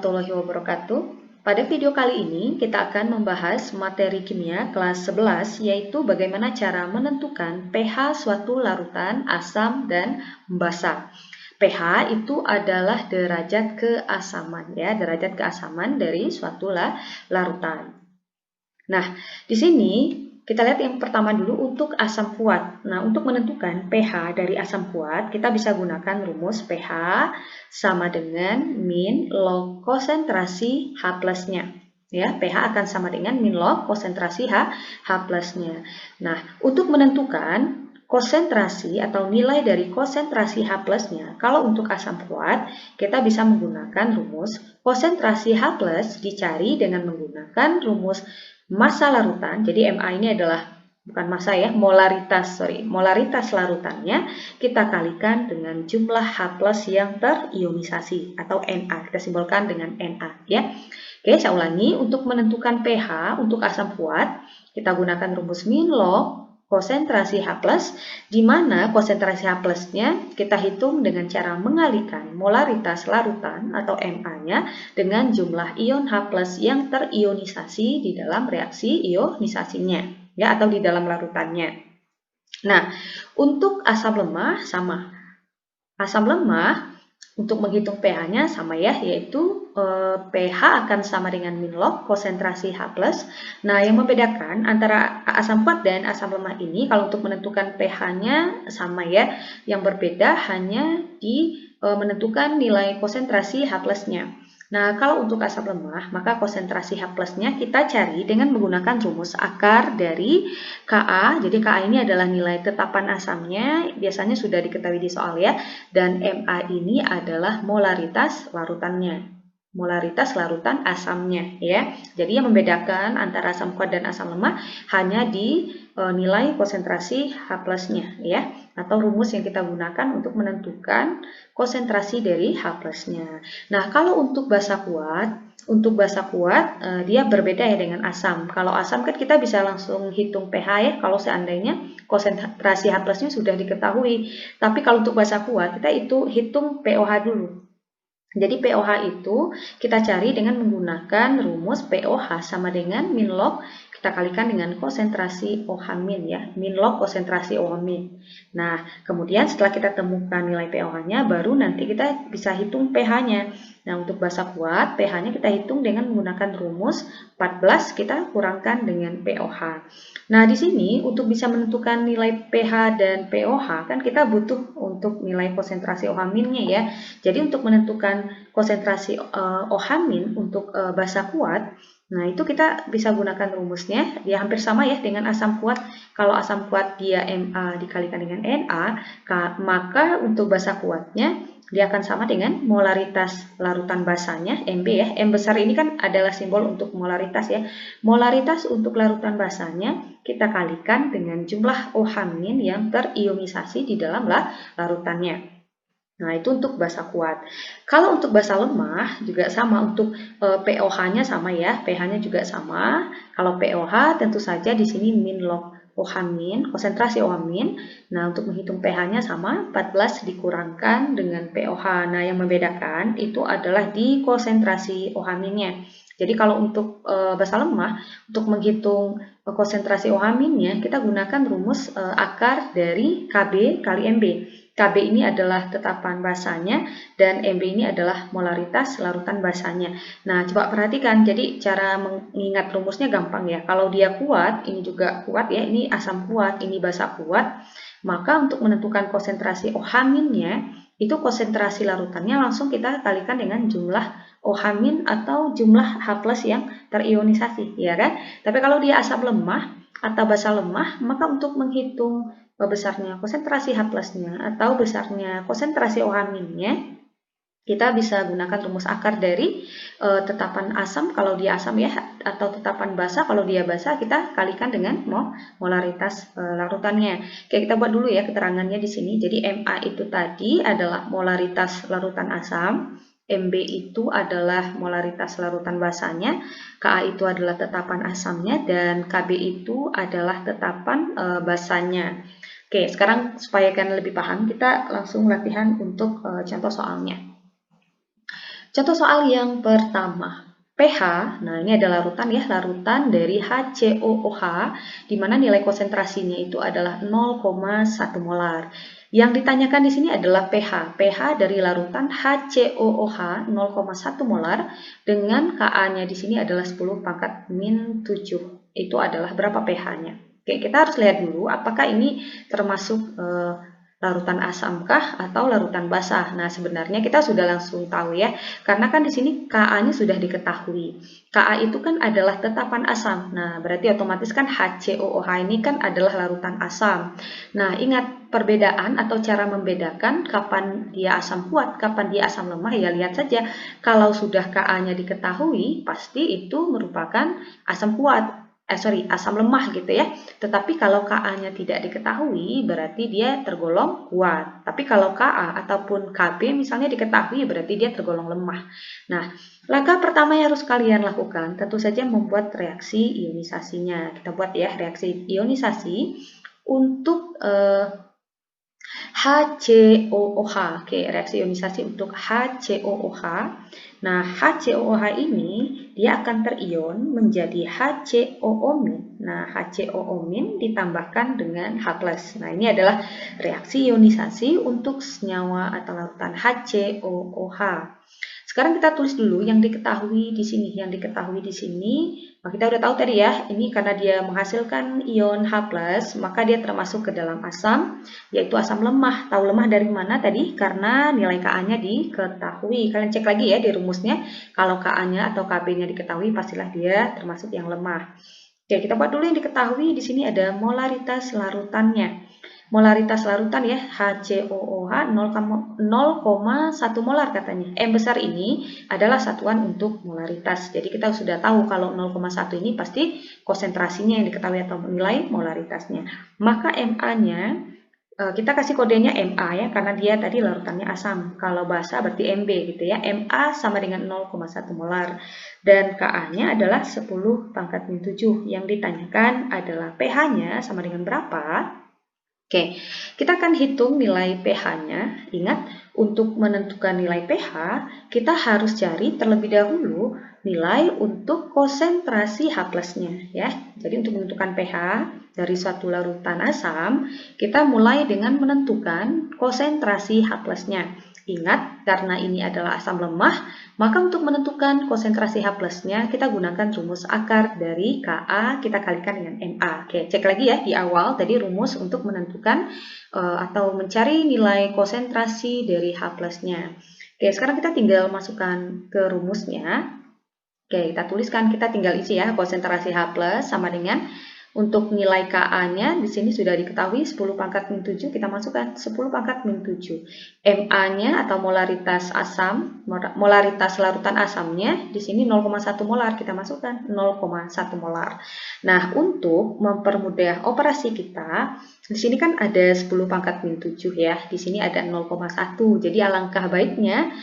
warahmatullahi wabarakatuh. Pada video kali ini kita akan membahas materi kimia kelas 11 yaitu bagaimana cara menentukan pH suatu larutan asam dan basa. pH itu adalah derajat keasaman ya, derajat keasaman dari suatu larutan. Nah, di sini kita lihat yang pertama dulu untuk asam kuat. Nah, untuk menentukan pH dari asam kuat, kita bisa gunakan rumus pH sama dengan min log konsentrasi H plusnya. Ya, pH akan sama dengan min log konsentrasi H plusnya. Nah, untuk menentukan konsentrasi atau nilai dari konsentrasi H plusnya, kalau untuk asam kuat, kita bisa menggunakan rumus konsentrasi H plus dicari dengan menggunakan rumus massa larutan. Jadi MA ini adalah bukan massa ya, molaritas larutannya kita kalikan dengan jumlah H plus yang terionisasi atau Na, kita simbolkan dengan Na ya. Oke, saya ulangi, untuk menentukan pH untuk asam kuat kita gunakan rumus min log konsentrasi H plus, di mana konsentrasi H plusnya kita hitung dengan cara mengalikan molaritas larutan atau Ma-nya dengan jumlah ion H plus yang terionisasi di dalam reaksi ionisasinya, ya, atau di dalam larutannya. Nah, untuk asam lemah sama. Asam lemah untuk menghitung pH-nya sama ya, yaitu pH akan sama dengan min log konsentrasi H plus. Nah, yang membedakan antara asam kuat dan asam lemah ini, kalau untuk menentukan pH-nya sama ya, yang berbeda hanya di menentukan nilai konsentrasi H plusnya. Nah, kalau untuk asam lemah, maka konsentrasi H plusnya kita cari dengan menggunakan rumus akar dari Ka. Jadi Ka ini adalah nilai tetapan asamnya, biasanya sudah diketahui di soal ya. Dan Ma ini adalah molaritas larutannya, molaritas larutan asamnya ya. Jadi yang membedakan antara asam kuat dan asam lemah hanya di nilai konsentrasi H plusnya ya, atau rumus yang kita gunakan untuk menentukan konsentrasi dari H plusnya. Nah, kalau untuk basa kuat, dia berbeda ya dengan asam. Kalau asam kan kita bisa langsung hitung pH ya, kalau seandainya konsentrasi H plusnya sudah diketahui. Tapi kalau untuk basa kuat kita itu hitung pOH dulu. Jadi pOH itu kita cari dengan menggunakan rumus pOH sama dengan min log kita kalikan dengan konsentrasi OH min ya, min log konsentrasi OH min. Nah, kemudian setelah kita temukan nilai pOH-nya, baru nanti kita bisa hitung pH-nya. Nah, untuk basa kuat, pH-nya kita hitung dengan menggunakan rumus 14 kita kurangkan dengan pOH. Nah, di sini untuk bisa menentukan nilai pH dan pOH kan kita butuh untuk nilai konsentrasi OH minnya ya. Jadi untuk menentukan konsentrasi OH min untuk basa kuat, nah itu kita bisa gunakan rumusnya, dia hampir sama ya dengan asam kuat. Kalau asam kuat dia Ma dikalikan dengan Na, maka untuk basa kuatnya dia akan sama dengan molaritas larutan basanya, Mb ya. M besar ini kan adalah simbol untuk molaritas ya. Molaritas untuk larutan basanya kita kalikan dengan jumlah OH min yang terionisasi di dalam larutannya. Nah, itu untuk basa kuat. Kalau untuk basa lemah juga sama, untuk pOH-nya sama ya, pH-nya juga sama. Kalau pOH tentu saja di sini min log OH min, konsentrasi OH min. Nah, untuk menghitung pH-nya sama, 14 dikurangkan dengan pOH. Nah, yang membedakan itu adalah di konsentrasi OH minnya. Jadi kalau untuk basa lemah, untuk menghitung konsentrasi OH minnya, kita gunakan rumus akar dari Kb kali Mb. Kb ini adalah tetapan basanya dan Mb ini adalah molaritas larutan basanya. Nah, coba perhatikan, jadi cara mengingat rumusnya gampang ya. Kalau dia kuat, ini juga kuat ya, ini asam kuat, ini basa kuat, maka untuk menentukan konsentrasi OH minnya, itu konsentrasi larutannya langsung kita kalikan dengan jumlah OH min atau jumlah H plus yang terionisasi, ya kan? Tapi kalau dia asam lemah atau basa lemah, maka untuk menghitung besarnya konsentrasi H plusnya atau besarnya konsentrasi OH minnya, kita bisa gunakan rumus akar dari tetapan asam kalau dia asam ya, atau tetapan basa kalau dia basa, kita kalikan dengan molaritas larutannya. Oke, kita buat dulu ya keterangannya di sini. Jadi Ma itu tadi adalah molaritas larutan asam, Mb itu adalah molaritas larutan basanya, Ka itu adalah tetapan asamnya, dan Kb itu adalah tetapan basanya. Oke, sekarang supaya kalian lebih paham, kita langsung latihan untuk contoh soalnya. Contoh soal yang pertama. pH, nah ini ada larutan ya, larutan dari HCOOH, di mana nilai konsentrasinya itu adalah 0,1 molar. Yang ditanyakan di sini adalah pH. pH dari larutan HCOOH 0,1 molar dengan Ka-nya di sini adalah 10 pangkat min 7. Itu adalah berapa pH-nya? Oke, kita harus lihat dulu apakah ini termasuk larutan asamkah atau larutan basah. Nah, sebenarnya kita sudah langsung tahu ya, karena kan di sini Ka-nya sudah diketahui. Ka itu kan adalah tetapan asam. Nah, berarti otomatis kan HCOOH ini kan adalah larutan asam. Nah, ingat perbedaan atau cara membedakan kapan dia asam kuat, kapan dia asam lemah, ya lihat saja. Kalau sudah Ka-nya diketahui, pasti itu merupakan asam kuat. Asam lemah gitu ya. Tetapi kalau Ka-nya tidak diketahui, berarti dia tergolong kuat. Tapi kalau Ka ataupun Kb misalnya diketahui, berarti dia tergolong lemah. Nah, langkah pertama yang harus kalian lakukan, tentu saja membuat reaksi ionisasinya. Kita buat ya, reaksi ionisasi untuk HCOOH. Oke, reaksi ionisasi untuk HCOOH. Nah, HCOOH ini dia akan terion menjadi HCOO-. Nah, HCOO- ditambahkan dengan H+. Nah, ini adalah reaksi ionisasi untuk senyawa atau larutan HCOOH. Sekarang kita tulis dulu yang diketahui di sini. Yang diketahui di sini, nah kita udah tahu tadi ya, ini karena dia menghasilkan ion H+, maka dia termasuk ke dalam asam, yaitu asam lemah. Tahu lemah dari mana tadi? Karena nilai Ka-nya diketahui. Kalian cek lagi ya di rumusnya, kalau Ka-nya atau Kb-nya diketahui, pastilah dia termasuk yang lemah. Oke, kita buat dulu yang diketahui. Di sini ada molaritas larutannya. Molaritas larutan ya, HCOOH 0,1 molar katanya. M besar ini adalah satuan untuk molaritas. Jadi kita sudah tahu kalau 0,1 ini pasti konsentrasinya yang diketahui atau nilai molaritasnya. Maka MA-nya kita kasih kodenya MA ya, karena dia tadi larutannya asam. Kalau basa berarti MB gitu ya. MA sama dengan 0,1 molar. Dan Ka-nya adalah 10 pangkat min 7. Yang ditanyakan adalah pH-nya sama dengan berapa? Oke, kita akan hitung nilai pH-nya. Ingat, untuk menentukan nilai pH, kita harus cari terlebih dahulu nilai untuk konsentrasi H+-nya ya. Jadi untuk menentukan pH dari suatu larutan asam, kita mulai dengan menentukan konsentrasi H+-nya. Ingat, karena ini adalah asam lemah, maka untuk menentukan konsentrasi H+-nya, kita gunakan rumus akar dari Ka kita kalikan dengan Ma. Oke, cek lagi ya di awal, tadi rumus untuk menentukan atau mencari nilai konsentrasi dari H+-nya. Oke, sekarang kita tinggal masukkan ke rumusnya. Oke, kita tuliskan, kita tinggal isi ya, konsentrasi H+ sama dengan untuk nilai Ka-nya di sini sudah diketahui 10 pangkat min 7, kita masukkan 10 pangkat min 7. Ma-nya atau molaritas asam, molaritas larutan asamnya di sini 0,1 molar, kita masukkan 0,1 molar. Nah, untuk mempermudah operasi kita, di sini kan ada 10 pangkat min 7 ya, di sini ada 0,1. Jadi alangkah baiknya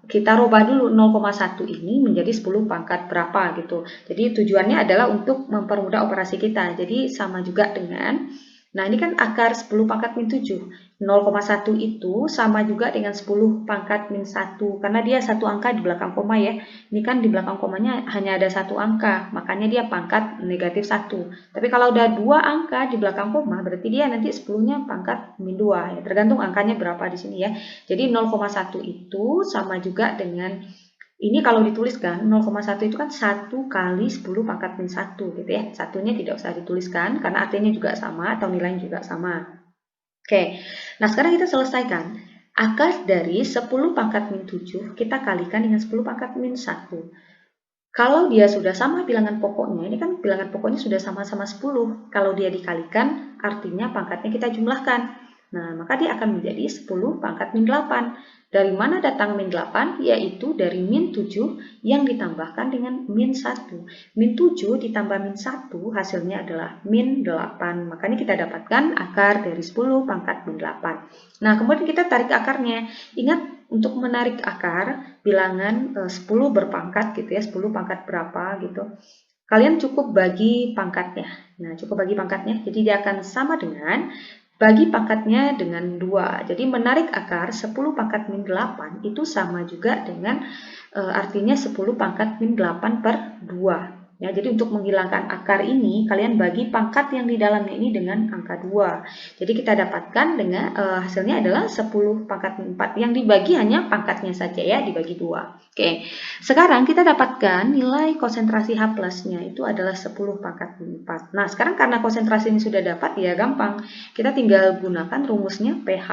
kita rubah dulu 0,1 ini menjadi 10 pangkat berapa gitu. Jadi tujuannya adalah untuk mempermudah operasi kita. Jadi sama juga dengan, nah ini kan akar 10 pangkat min 7. 0,1 itu sama juga dengan 10 pangkat min 1. Karena dia satu angka di belakang koma ya. Ini kan di belakang komanya hanya ada satu angka. Makanya dia pangkat negatif 1. Tapi kalau udah dua angka di belakang koma, berarti dia nanti 10-nya pangkat min 2. Ya, tergantung angkanya berapa di sini ya. Jadi 0,1 itu sama juga dengan, ini kalau dituliskan 0,1 itu kan 1 kali 10 pangkat min 1 gitu ya. Satunya tidak usah dituliskan karena artinya juga sama atau nilainya juga sama. Oke, nah sekarang kita selesaikan. Akar dari 10 pangkat min 7 kita kalikan dengan 10 pangkat min 1. Kalau dia sudah sama bilangan pokoknya, ini kan bilangan pokoknya sudah sama-sama 10. Kalau dia dikalikan, artinya pangkatnya kita jumlahkan. Nah, maka dia akan menjadi 10 pangkat min 8. Dari mana datang min 8? Yaitu dari min 7 yang ditambahkan dengan min 1. Min 7 ditambah min 1 hasilnya adalah min 8. Makanya kita dapatkan akar dari 10 pangkat min 8. Nah, kemudian kita tarik akarnya. Ingat, untuk menarik akar, bilangan 10 berpangkat gitu ya, 10 pangkat berapa gitu. Kalian cukup bagi pangkatnya. Nah, cukup bagi pangkatnya. Jadi dia akan sama dengan bagi pangkatnya dengan 2. Jadi menarik akar 10 pangkat min 8 itu sama juga dengan artinya 10 pangkat min 8 per 2. Ya, jadi untuk menghilangkan akar ini, kalian bagi pangkat yang di dalamnya ini dengan angka 2. Jadi kita dapatkan dengan hasilnya adalah 10 pangkat min 4. Yang dibagi hanya pangkatnya saja ya, dibagi 2. Oke, sekarang kita dapatkan nilai konsentrasi H plusnya itu adalah 10 pangkat min 4. Nah, sekarang karena konsentrasi ini sudah dapat, ya gampang. Kita tinggal gunakan rumusnya pH.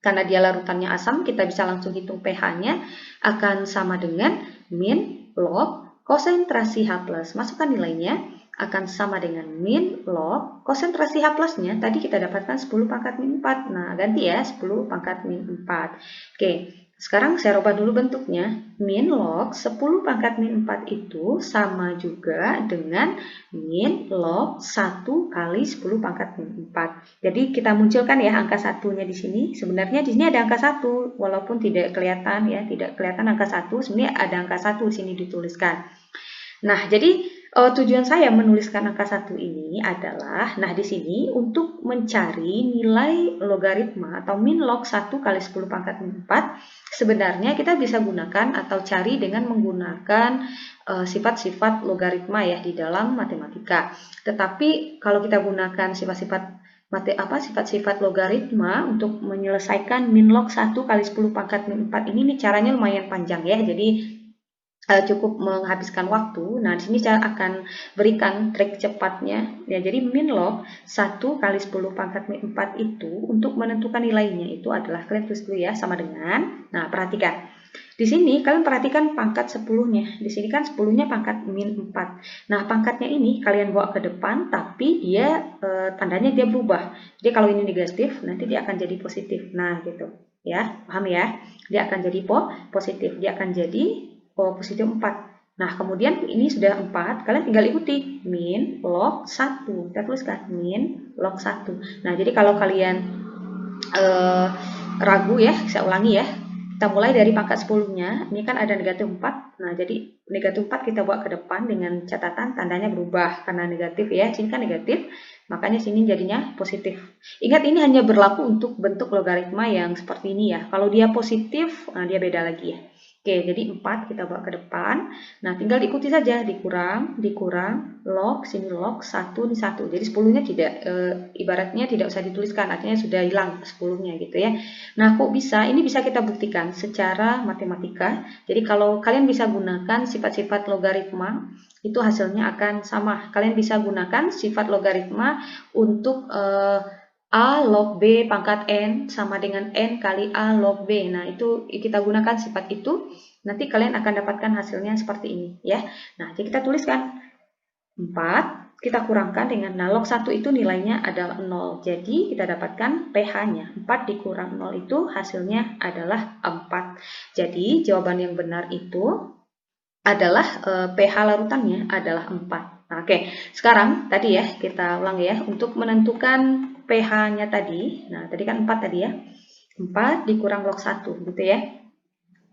Karena dia larutannya asam, kita bisa langsung hitung pH-nya akan sama dengan min log konsentrasi H+. Masukkan nilainya akan sama dengan min log konsentrasi H plusnya. Tadi kita dapatkan 10 pangkat min 4. Nah, ganti ya 10 pangkat min 4. Oke, sekarang saya rubah dulu bentuknya. Min log 10 pangkat min 4 itu sama juga dengan min log 1 kali 10 pangkat min 4. Jadi kita munculkan ya angka satunya di sini. Sebenarnya di sini ada angka 1, walaupun tidak kelihatan ya, tidak kelihatan angka 1, sebenarnya ada angka 1 di sini dituliskan. Nah, jadi tujuan saya menuliskan angka 1 ini adalah, nah di sini untuk mencari nilai logaritma atau min log 1 kali 10 pangkat min 4, sebenarnya kita bisa gunakan atau cari dengan menggunakan sifat-sifat logaritma ya di dalam matematika. Tetapi kalau kita gunakan sifat-sifat logaritma untuk menyelesaikan min log 1 kali 10 pangkat min 4 ini caranya lumayan panjang ya. Jadi cukup menghabiskan waktu. Nah, di sini saya akan berikan trik cepatnya. Ya, jadi min log 1 kali 10 pangkat min 4 itu untuk menentukan nilainya itu adalah, kalian tulis dulu ya, sama dengan, nah perhatikan. Di sini kalian perhatikan pangkat 10-nya. Di sini kan 10-nya pangkat min 4. Nah, pangkatnya ini kalian bawa ke depan, tapi dia tandanya dia berubah. Jadi kalau ini negatif, nanti dia akan jadi positif. Nah, gitu. Ya, paham ya? Dia akan jadi positif. Dia akan jadi positif 4. Nah, kemudian ini sudah 4, kalian tinggal ikuti min log 1. Kita tuliskan min log 1. Nah, jadi kalau kalian ragu ya, saya ulangi ya. Kita mulai dari pangkat 10-nya. Ini kan ada negatif 4. Nah, jadi negatif 4 kita bawa ke depan dengan catatan tandanya berubah karena negatif ya. Sini kan negatif, makanya sini jadinya positif. Ingat, ini hanya berlaku untuk bentuk logaritma yang seperti ini ya. Kalau dia positif, nah dia beda lagi ya. Oke, jadi 4 kita bawa ke depan. Nah, tinggal diikuti saja, dikurang, log, sini log, 1, ini 1. Jadi 10-nya tidak, ibaratnya tidak usah dituliskan, artinya sudah hilang 10-nya gitu ya. Nah, kok bisa? Ini bisa kita buktikan secara matematika. Jadi kalau kalian bisa gunakan sifat-sifat logaritma, itu hasilnya akan sama. Kalian bisa gunakan sifat logaritma untuk A log B pangkat N sama dengan N kali A log B. Nah, itu kita gunakan sifat itu. Nanti kalian akan dapatkan hasilnya seperti ini ya. Nah, jadi kita tuliskan 4, kita kurangkan dengan, nah log 1 itu nilainya adalah 0. Jadi kita dapatkan pH-nya. 4 dikurang 0 itu hasilnya adalah 4. Jadi jawaban yang benar itu adalah pH larutannya adalah 4. Nah, oke. Sekarang tadi ya, kita ulang ya, untuk menentukan pH-nya tadi. Nah, tadi kan 4 tadi ya. 4 dikurang log 1 gitu ya.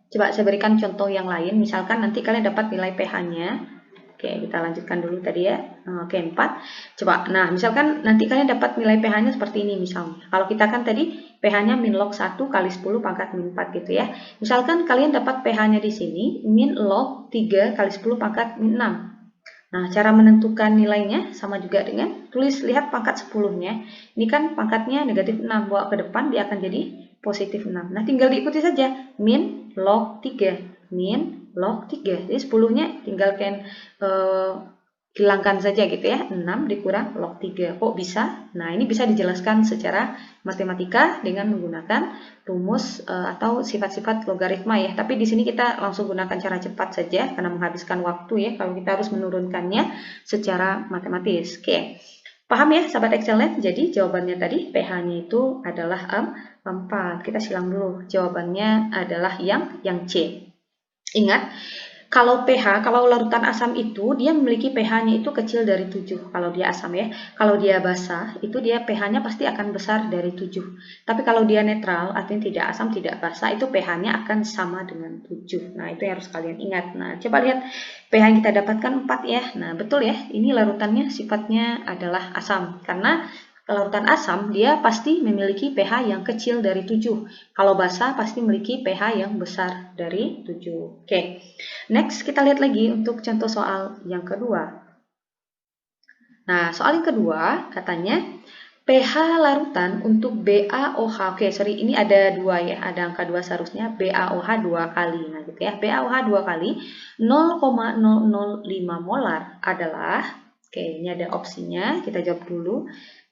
Coba saya berikan contoh yang lain. Misalkan nanti kalian dapat nilai pH-nya. Oke, kita lanjutkan dulu tadi ya. Oke, 4. Coba, nah misalkan nanti kalian dapat nilai pH-nya seperti ini misalnya. Kalau kita kan tadi pH-nya min log 1 kali 10 pangkat min 4 gitu ya. Misalkan kalian dapat pH-nya di sini min log 3 kali 10 pangkat min 6. Nah, cara menentukan nilainya sama juga dengan lihat pangkat 10-nya. Ini kan pangkatnya negatif 6, bawa ke depan dia akan jadi positif 6. Nah, tinggal diikuti saja min log 3, min log 3. Jadi 10-nya tinggal kalian hilangkan saja gitu ya, 6 dikurang log 3. Kok bisa? Nah, ini bisa dijelaskan secara matematika dengan menggunakan rumus atau sifat-sifat logaritma ya. Tapi di sini kita langsung gunakan cara cepat saja karena menghabiskan waktu ya kalau kita harus menurunkannya secara matematis. Oke. Paham ya sahabat Excellent? Jadi jawabannya tadi pH-nya itu adalah 4. Kita silang dulu. Jawabannya adalah yang C. Ingat, kalau larutan asam itu dia memiliki pH-nya itu kecil dari 7 kalau dia asam ya. Kalau dia basah itu dia pH-nya pasti akan besar dari 7. Tapi kalau dia netral, artinya tidak asam tidak basah, itu pH-nya akan sama dengan 7. Nah, itu yang harus kalian ingat. Nah, coba lihat pH yang kita dapatkan 4 ya. Nah, betul ya. Ini larutannya sifatnya adalah asam karena larutan asam, dia pasti memiliki pH yang kecil dari 7. Kalau basa pasti memiliki pH yang besar dari 7. Oke, next kita lihat lagi untuk contoh soal yang kedua. Nah, soal yang kedua katanya pH larutan untuk BaOH. Oke, sorry, ini ada 2 ya, ada angka 2 seharusnya. BaOH 2 kali. Nah, gitu ya. BaOH 2 kali 0,005 molar adalah, oke, ini ada opsinya, kita jawab dulu.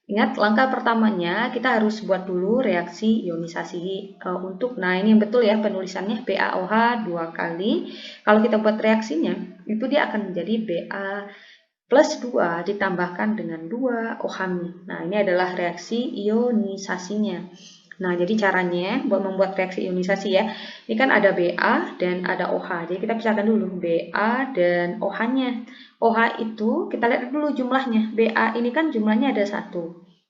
Ingat, langkah pertamanya kita harus buat dulu reaksi ionisasi untuk, nah ini yang betul ya penulisannya BaOH 2 kali. Kalau kita buat reaksinya, itu dia akan menjadi Ba plus 2 ditambahkan dengan 2 OH-. Nah, ini adalah reaksi ionisasinya. Nah, jadi caranya buat membuat reaksi ionisasi ya, ini kan ada Ba dan ada OH. Jadi kita pisahkan dulu Ba dan OH-nya. OH itu kita lihat dulu jumlahnya. Ba ini kan jumlahnya ada 1.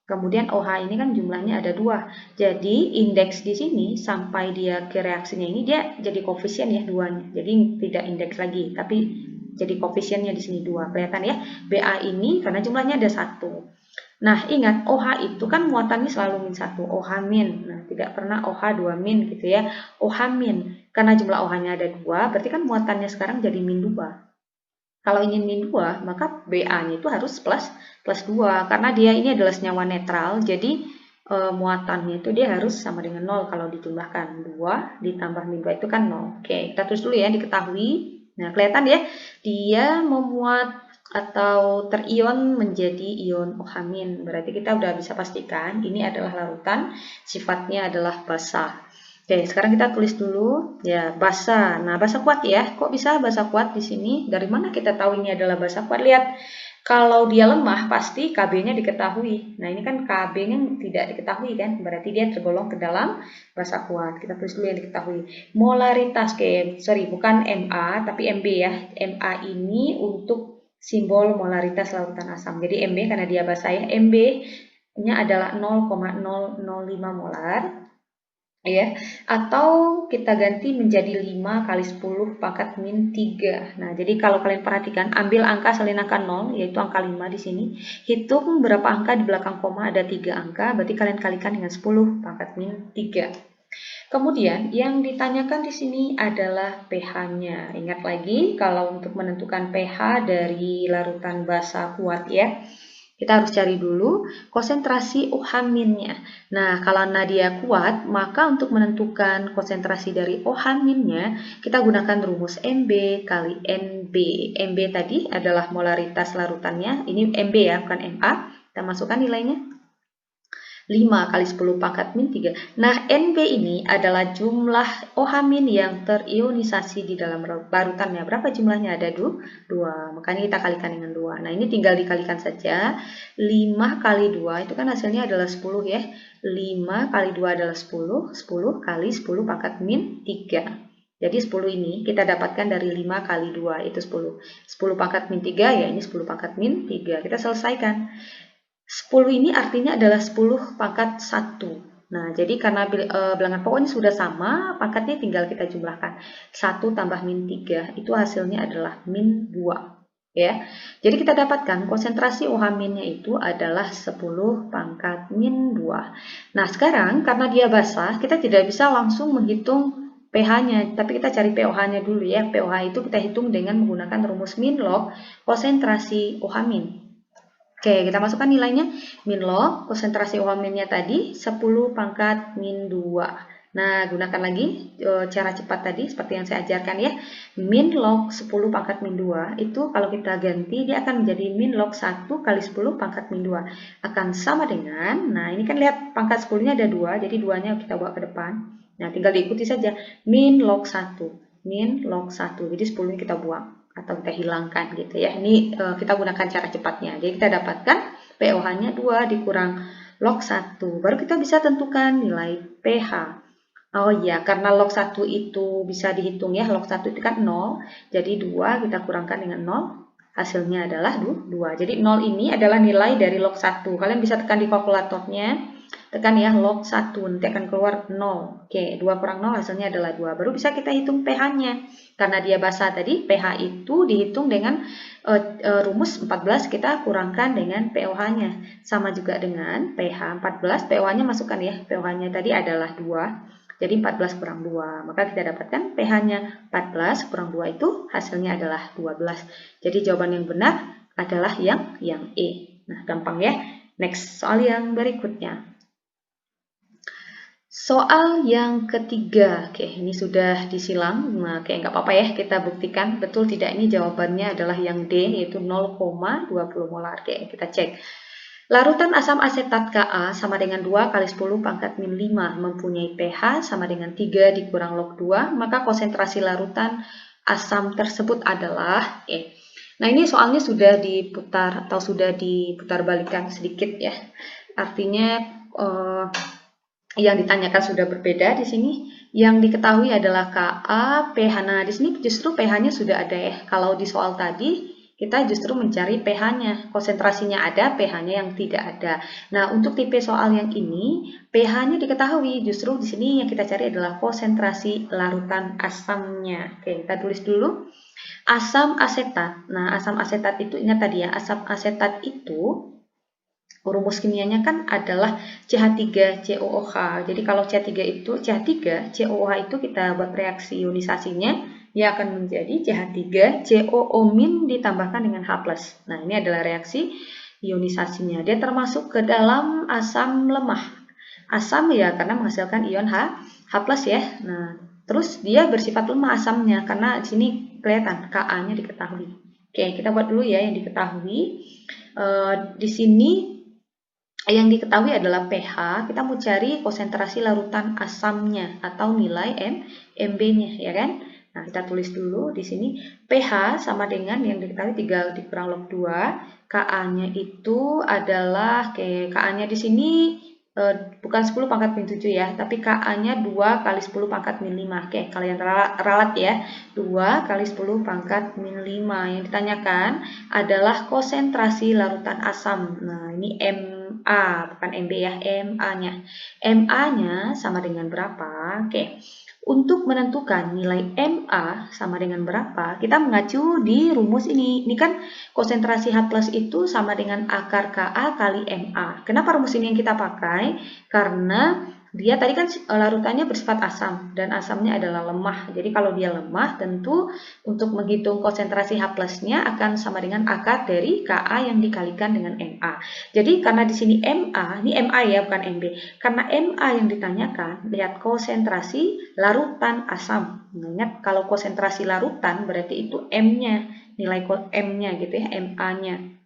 Kemudian OH ini kan jumlahnya ada 2. Jadi indeks di sini sampai dia ke reaksinya ini dia jadi koefisien ya 2-nya. Jadi tidak indeks lagi, tapi jadi koefisiennya di sini 2. Kelihatan ya, Ba ini karena jumlahnya ada 1. Nah, ingat OH itu kan muatannya selalu min 1, OH min. Nah, tidak pernah OH 2 min gitu ya. OH min, karena jumlah OH-nya ada 2, berarti kan muatannya sekarang jadi min 2. Kalau ingin min 2, maka Ba-nya itu harus plus 2, karena dia ini adalah senyawa netral, jadi muatannya itu dia harus sama dengan 0 kalau dijumlahkan. 2 ditambah min 2 itu kan 0. Oke, kita tulis dulu ya, diketahui. Nah, kelihatan ya, dia memuat atau terion menjadi ion OH-. Berarti kita udah bisa pastikan ini adalah larutan, sifatnya adalah basa. Oke, sekarang kita tulis dulu ya basa. Nah, basa kuat ya. Kok bisa basa kuat di sini? Dari mana kita tahu ini adalah basa kuat? Lihat, kalau dia lemah pasti Kb-nya diketahui. Nah, ini kan Kb-nya tidak diketahui kan? Berarti dia tergolong ke dalam basa kuat. Kita tulis dulu yang diketahui. Molaritas, bukan Ma, tapi Mb ya. Ma ini untuk simbol molaritas larutan asam. Jadi Mb karena dia basa ya. Mb-nya adalah 0,005 molar. Ya, atau kita ganti menjadi 5 kali 10 pangkat min 3. Nah, jadi kalau kalian perhatikan, ambil angka selain angka 0, yaitu angka 5 di sini. Hitung berapa angka di belakang koma, ada 3 angka, berarti kalian kalikan dengan 10 pangkat min 3. Kemudian, yang ditanyakan di sini adalah pH-nya. Ingat lagi, kalau untuk menentukan pH dari larutan basa kuat ya, kita harus cari dulu konsentrasi OH-nya. Nah, kalau nadia kuat, maka untuk menentukan konsentrasi dari OH-nya, kita gunakan rumus Mb kali Nb. Mb tadi adalah molaritas larutannya. Ini Mb ya, bukan Ma. Kita masukkan nilainya. 5 kali 10 pangkat min 3. Nah, Nb ini adalah jumlah OH- yang terionisasi di dalam larutannya. Berapa jumlahnya? Ada 2. Makanya kita kalikan dengan 2. Nah, ini tinggal dikalikan saja. 5 kali 2 itu kan hasilnya adalah 10 ya. 5 kali 2 adalah 10. 10 kali 10 pangkat min 3. Jadi 10 ini kita dapatkan dari 5 kali 2, itu 10. 10 pangkat min 3, ya ini 10 pangkat min 3. Kita selesaikan. 10 ini artinya adalah 10 pangkat 1. Nah, jadi karena bilangan pokoknya sudah sama, pangkatnya tinggal kita jumlahkan. 1 tambah min 3, itu hasilnya adalah min 2. Ya. Jadi kita dapatkan konsentrasi OH-nya itu adalah 10 pangkat min 2. Nah, sekarang karena dia basah, kita tidak bisa langsung menghitung pH-nya, tapi kita cari pOH-nya dulu ya. pOH itu kita hitung dengan menggunakan rumus min log konsentrasi OH-. Oke, kita masukkan nilainya. Min log, konsentrasi OH-nya tadi 10 pangkat min 2. Nah, gunakan lagi cara cepat tadi seperti yang saya ajarkan ya. Min log 10 pangkat min 2 itu kalau kita ganti dia akan menjadi min log 1 kali 10 pangkat min 2. Akan sama dengan, nah ini kan lihat pangkat 10-nya ada 2, jadi 2-nya kita bawa ke depan. Nah, tinggal diikuti saja. Min log 1, min log 1, jadi 10-nya kita buang atau kita hilangkan gitu ya. Ini kita gunakan cara cepatnya. Jadi kita dapatkan pOH-nya 2 dikurang log 1. Baru kita bisa tentukan nilai pH. Oh iya, karena log 1 itu bisa dihitung ya. Log 1 itu kan 0. Jadi 2 kita kurangkan dengan 0. Hasilnya adalah 2. Jadi 0 ini adalah nilai dari log 1. Kalian bisa tekan di kalkulatornya. tekan ya log 1, nanti akan keluar 0. Oke, 2 kurang 0 hasilnya adalah 2. Baru bisa kita hitung pH-nya. Karena dia basah tadi, pH itu dihitung dengan rumus 14 kita kurangkan dengan pOH-nya. Sama juga dengan pH 14, pOH-nya masukkan ya. pOH-nya tadi adalah 2. Jadi 14 kurang 2. Maka kita dapatkan pH-nya 14 kurang 2 itu hasilnya adalah 12. Jadi jawaban yang benar adalah yang E. Nah, gampang ya. Next, soal yang berikutnya. Soal yang ketiga. Oke, ini sudah disilang. Nah, oke, nggak apa-apa ya, kita buktikan betul tidak ini jawabannya adalah yang D, yaitu 0,20 molar. Oke, kita cek. Larutan asam asetat Ka sama dengan 2 kali 10 pangkat min 5 mempunyai pH sama dengan 3 dikurang log 2, maka konsentrasi larutan asam tersebut adalah Nah, ini soalnya sudah diputar atau sudah diputar balikan sedikit ya. Artinya yang ditanyakan sudah berbeda di sini. Yang diketahui adalah Ka, pH. Nah, di sini justru pH-nya sudah ada ya. Kalau di soal tadi kita justru mencari pH-nya. Konsentrasinya ada, pH-nya yang tidak ada. Nah, untuk tipe soal yang ini, pH-nya diketahui. Justru di sini yang kita cari adalah konsentrasi larutan asamnya. Oke, kita tulis dulu. Asam asetat. Nah, asam asetat itu ingat tadi ya, asam asetat itu rumus kimianya kan adalah CH3COOH. Jadi kalau CH3COOH itu kita buat reaksi ionisasinya, dia akan menjadi CH3COO- ditambahkan dengan H+. Nah, ini adalah reaksi ionisasinya. Dia termasuk ke dalam asam lemah. Asam ya karena menghasilkan ion H+ ya. Nah, terus dia bersifat lemah asamnya karena di sini kelihatan Ka-nya diketahui. Oke, kita buat dulu ya yang diketahui. Di sini yang diketahui adalah pH. Kita mau cari konsentrasi larutan asamnya atau nilai Mb-nya, ya kan? Nah, kita tulis dulu di sini pH sama dengan yang diketahui 3 dikurang log 2. Ka-nya itu adalah Ka-nya di sini bukan 10 pangkat min 7 ya, tapi Ka-nya 2 kali 10 pangkat min 5. Oke, kalian ralat ya. 2 kali 10 pangkat min 5. Yang ditanyakan adalah konsentrasi larutan asam. Nah, ini MA, bukan MB ya, MA-nya. MA-nya sama dengan berapa? Oke. Untuk menentukan nilai MA sama dengan berapa, kita mengacu di rumus ini. Ini kan konsentrasi H+ itu sama dengan akar Ka kali MA. Kenapa rumus ini yang kita pakai? Karena dia tadi kan larutannya bersifat asam dan asamnya adalah lemah. Jadi kalau dia lemah tentu untuk menghitung konsentrasi H+-nya akan sama dengan akar dari Ka yang dikalikan dengan MA. Jadi karena di sini MA, ini MA ya bukan MB. Karena MA yang ditanyakan, lihat konsentrasi larutan asam. Nah, ingat kalau konsentrasi larutan berarti itu M-nya, nilai M-nya gitu ya, MA-nya.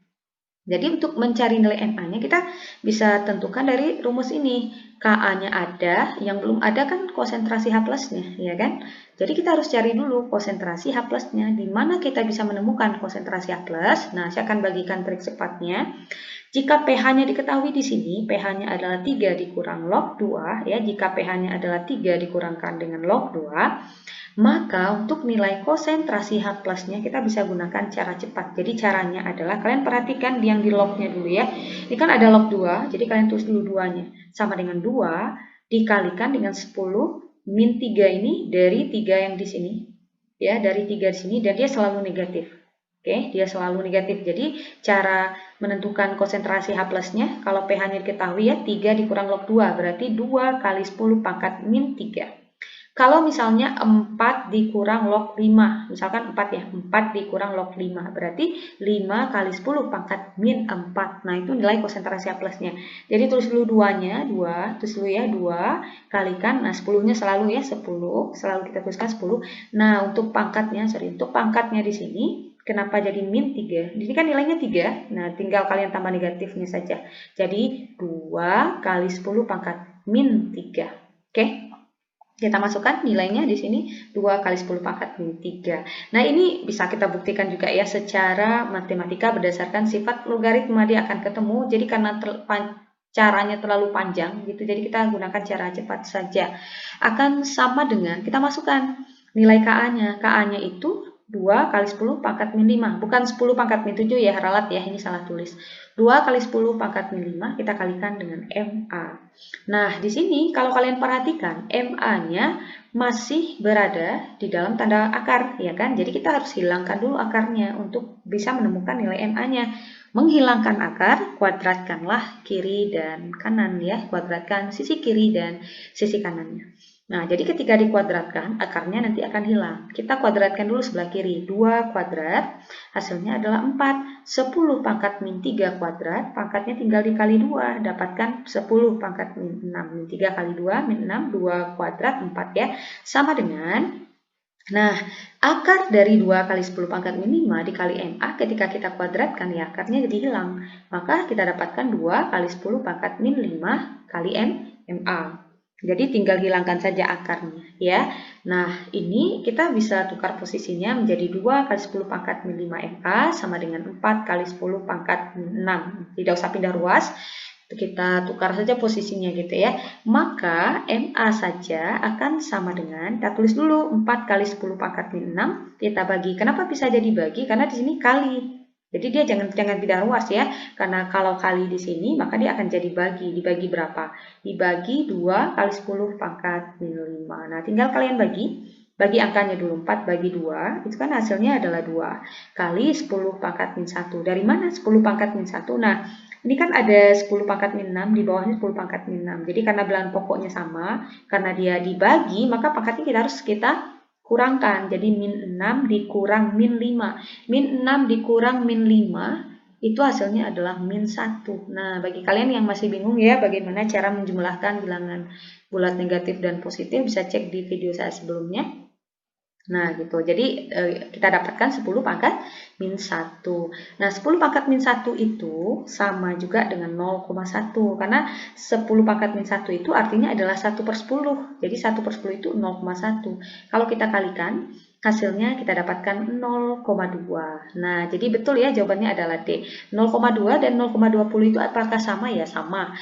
Jadi untuk mencari nilai MA-nya kita bisa tentukan dari rumus ini. Ka-nya ada, yang belum ada kan konsentrasi H+-nya, ya kan? Jadi kita harus cari dulu konsentrasi H+-nya. Di mana kita bisa menemukan konsentrasi H+? Nah, saya akan bagikan trik cepatnya. Jika pH-nya diketahui di sini, pH-nya adalah 3 dikurang log 2, ya. Jika pH-nya adalah 3 dikurangkan dengan log 2, maka untuk nilai konsentrasi H+-nya kita bisa gunakan cara cepat. Jadi caranya adalah kalian perhatikan yang di lognya dulu ya. Ini kan ada log 2, jadi kalian tulis dulu 2-nya. Sama dengan 2 dikalikan dengan 10 min 3 ini dari 3 yang di sini. Ya, dari 3 di sini dan dia selalu negatif. Oke, dia selalu negatif. Jadi cara menentukan konsentrasi H+-nya kalau pH-nya diketahui ya 3 dikurang log 2 berarti 2 kali 10 pangkat min 3. Kalau misalnya 4 dikurang log 5, misalkan 4 ya, 4 dikurang log 5, berarti 5 kali 10 pangkat min 4. Nah, itu nilai konsentrasi H+-nya. Jadi tulis dulu 2-nya, 2, tulis dulu ya, 2, kalikan, nah 10-nya selalu ya, 10, selalu kita tuliskan 10. Nah, untuk pangkatnya di sini, kenapa jadi min 3? Ini kan nilainya 3, nah tinggal kalian tambah negatifnya saja. Jadi 2 kali 10 pangkat min 3. Oke? Kita masukkan nilainya di sini 2 kali 10 pangkat min 3. Nah, ini bisa kita buktikan juga ya secara matematika berdasarkan sifat logaritma dia akan ketemu. Jadi karena caranya terlalu panjang gitu, jadi kita gunakan cara cepat saja. Akan sama dengan kita masukkan nilai Ka-nya. Ka-nya itu 2 kali 10 pangkat min 5. Bukan 10 pangkat min 7 ya, ralat ya, ini salah tulis. 2 kali 10 pangkat min 5 kita kalikan dengan MA. Nah, di sini kalau kalian perhatikan, MA-nya masih berada di dalam tanda akar, ya kan? Jadi kita harus hilangkan dulu akarnya untuk bisa menemukan nilai MA-nya. Menghilangkan akar, kuadratkanlah kiri dan kanan ya. Kuadratkan sisi kiri dan sisi kanannya. Nah, jadi ketika dikuadratkan, akarnya nanti akan hilang. Kita kuadratkan dulu sebelah kiri. 2 kuadrat, hasilnya adalah 4. 10 pangkat min 3 kuadrat, pangkatnya tinggal dikali 2. Dapatkan 10 pangkat min 6. Min 3 kali 2, min 6, 2 kuadrat, 4 ya. Sama dengan, nah, akar dari 2 kali 10 pangkat min 5 dikali MA ketika kita kuadratkan ya, akarnya jadi hilang. Maka kita dapatkan 2 kali 10 pangkat min 5 kali MA. Jadi tinggal hilangkan saja akarnya ya. Nah, ini kita bisa tukar posisinya menjadi 2 kali 10 pangkat min 5 MA sama dengan 4 kali 10 pangkat min 6. Tidak usah pindah ruas, kita tukar saja posisinya gitu ya. Maka MA saja akan sama dengan, kita tulis dulu 4 kali 10 pangkat min 6 kita bagi. Kenapa bisa jadi bagi? Karena di sini kali. Jadi dia jangan pindah ruas ya, karena kalau kali di sini maka dia akan jadi bagi. Dibagi berapa? Dibagi 2 kali 10 pangkat min 5. Nah, tinggal kalian bagi angkanya dulu. 4 bagi 2, itu kan hasilnya adalah 2 kali 10 pangkat min 1. Dari mana 10 pangkat min 1? Nah, ini kan ada 10 pangkat min 6, di bawahnya 10 pangkat min 6. Jadi karena bilangan pokoknya sama, karena dia dibagi, maka pangkatnya harus kita kurangkan. Jadi min 6 dikurang min 5. Min 6 dikurang min 5 itu hasilnya adalah min 1. Nah, bagi kalian yang masih bingung ya bagaimana cara menjumlahkan bilangan bulat negatif dan positif, bisa cek di video saya sebelumnya. Nah, gitu. Jadi kita dapatkan 10 pangkat min 1. Nah, 10 pangkat min 1 itu sama juga dengan 0,1. Karena 10 pangkat min 1 itu artinya adalah 1 per 10. Jadi 1 per 10 itu 0,1. Kalau kita kalikan, hasilnya kita dapatkan 0,2. Nah, jadi betul ya jawabannya adalah D. 0,2 dan 0,20 itu apakah sama? Ya, sama.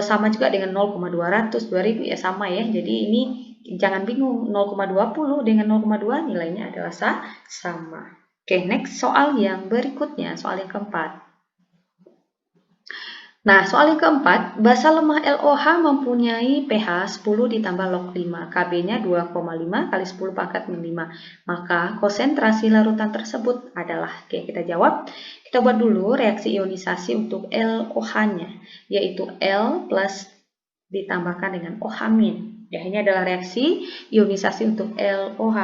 Sama juga dengan 0,200, 2000 ya sama ya. Jadi ini jangan bingung, 0,20 dengan 0,2 nilainya adalah sama. Oke, next soal yang berikutnya, soal yang keempat. Nah, soal yang keempat, basa lemah LOH mempunyai pH 10 ditambah log 5, Kb-nya 2,5 kali 10 pangkat min 5. Maka konsentrasi larutan tersebut adalah, oke kita jawab. Kita buat dulu reaksi ionisasi untuk LOH-nya, yaitu L plus ditambahkan dengan OH min. Ya, ini adalah reaksi ionisasi untuk LOH.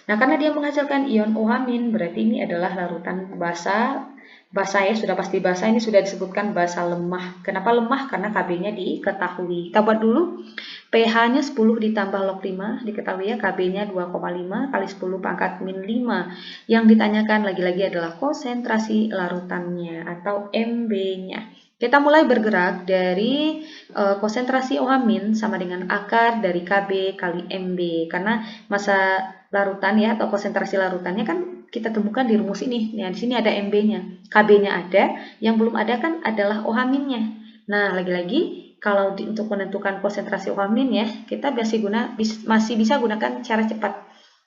Nah, karena dia menghasilkan ion OH-, berarti ini adalah larutan basa. Basa ya, sudah pasti basa. Ini sudah disebutkan basa lemah. Kenapa lemah? Karena Kb-nya diketahui. Kita buat dulu. pH-nya 10 ditambah log 5. Diketahui ya, Kb-nya 2,5 kali 10 pangkat min 5. Yang ditanyakan lagi-lagi adalah konsentrasi larutannya atau Mb-nya. Kita mulai bergerak dari konsentrasi OH- sama dengan akar dari Kb kali Mb. Karena masa larutan ya atau konsentrasi larutannya kan kita temukan di rumus ini. Nah, di sini ada Mb-nya. Kb-nya ada, yang belum ada kan adalah OH-nya. Nah, lagi-lagi kalau untuk menentukan konsentrasi OH- ya, kita masih bisa gunakan cara cepat.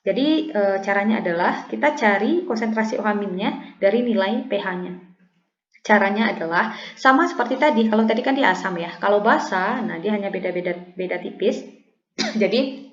Jadi caranya adalah kita cari konsentrasi OH-nya dari nilai pH-nya. Caranya adalah sama seperti tadi. Kalau tadi kan dia asam ya. Kalau basa, nah dia hanya beda tipis. Jadi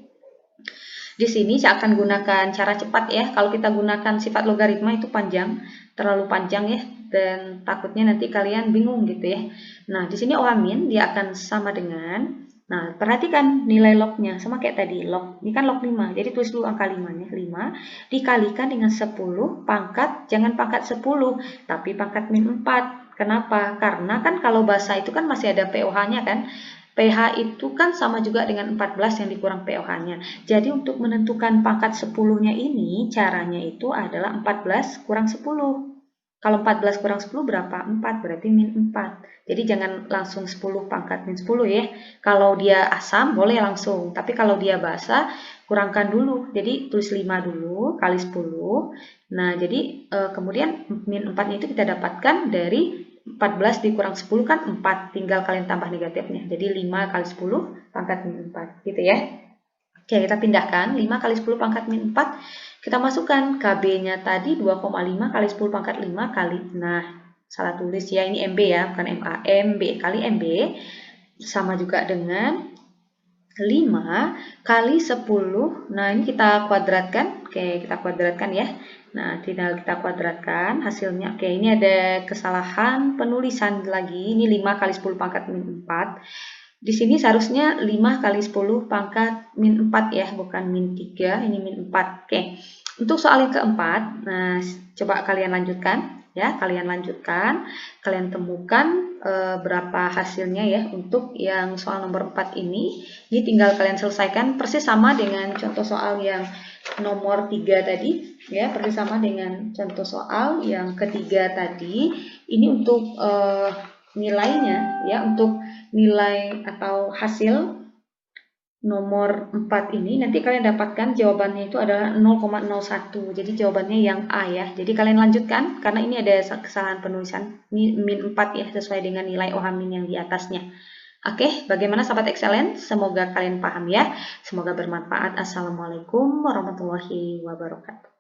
di sini saya akan gunakan cara cepat ya. Kalau kita gunakan sifat logaritma itu panjang, terlalu panjang ya, dan takutnya nanti kalian bingung gitu ya. Nah, di sini OH- dia akan sama dengan, nah perhatikan nilai lognya sama kayak tadi. Log ini kan log 5. Jadi tulis dulu angka 5-nya. 5 dikalikan dengan 10 pangkat, jangan pangkat 10, tapi pangkat min 4. Kenapa? Karena kan kalau basa itu kan masih ada pOH-nya kan. pH itu kan sama juga dengan 14 yang dikurang pOH-nya. Jadi untuk menentukan pangkat 10-nya ini, caranya itu adalah 14 kurang 10. Kalau 14 kurang 10 berapa? 4, berarti min 4. Jadi jangan langsung 10 pangkat min 10 ya. Kalau dia asam boleh langsung, tapi kalau dia basa kurangkan dulu. Jadi tulis 5 dulu kali 10. Nah, jadi kemudian min 4-nya itu kita dapatkan dari 14 dikurang 10 kan 4, tinggal kalian tambah negatifnya. Jadi 5 kali 10 pangkat min 4 gitu ya. Oke, kita pindahkan 5 kali 10 pangkat min 4 Kita masukkan KB-nya tadi 2,5 kali 10 pangkat 5 kali, nah salah tulis ya, ini MB ya, bukan MA. MB kali MB sama juga dengan 5 kali 10. Nah, ini kita kuadratkan. Oke, kita kuadratkan ya. Nah, tinggal kita kuadratkan hasilnya. Oke, ini ada kesalahan penulisan lagi. Ini 5 kali 10 pangkat min 4. Di sini seharusnya 5 kali 10 pangkat min 4 ya, bukan min 3, ini min 4. Oke, untuk soal yang keempat, nah coba kalian lanjutkan ya, kalian lanjutkan, kalian temukan berapa hasilnya ya untuk yang soal nomor 4 ini. Ini tinggal kalian selesaikan persis sama dengan contoh soal yang nomor 3 tadi ya, persis sama dengan contoh soal yang ketiga tadi. Ini untuk nilainya ya, untuk nilai atau hasil nomor 4 ini nanti kalian dapatkan jawabannya itu adalah 0,01. Jadi jawabannya yang A ya. Jadi kalian lanjutkan karena ini ada kesalahan penulisan min 4 ya, sesuai dengan nilai OH min yang di atasnya. Oke, bagaimana sahabat excellent? Semoga kalian paham ya. Semoga bermanfaat. Assalamualaikum warahmatullahi wabarakatuh.